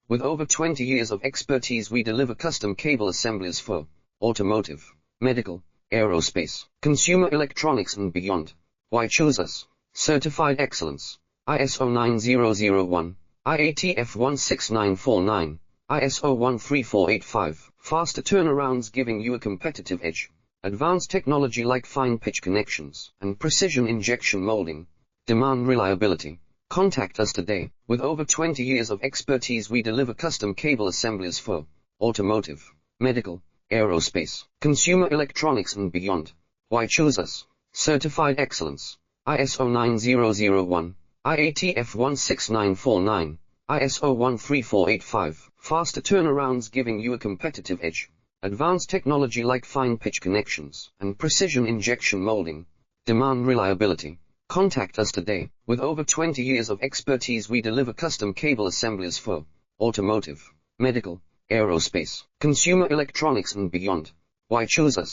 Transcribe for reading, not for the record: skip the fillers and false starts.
With over 20 years of expertise, we deliver custom cable assemblies for automotive, medical, aerospace, consumer electronics and beyond. Why choose us? Certified excellence. ISO 9001, IATF 16949, ISO 13485. Faster turnarounds giving you a competitive edge. Advanced technology like fine pitch connections and precision injection molding. Demand reliability. Contact us today. With over 20 years of expertise, we deliver custom cable assemblies for automotive, medical, aerospace, consumer electronics and beyond. Why choose us? Certified excellence. ISO 9001, IATF 16949, ISO 13485. Faster turnarounds giving you a competitive edge. Advanced technology like fine pitch connections and precision injection molding. Demand reliability. Contact us today. With over 20 years of expertise, we deliver custom cable assemblies for automotive, medical, aerospace, consumer electronics and beyond. Why choose us?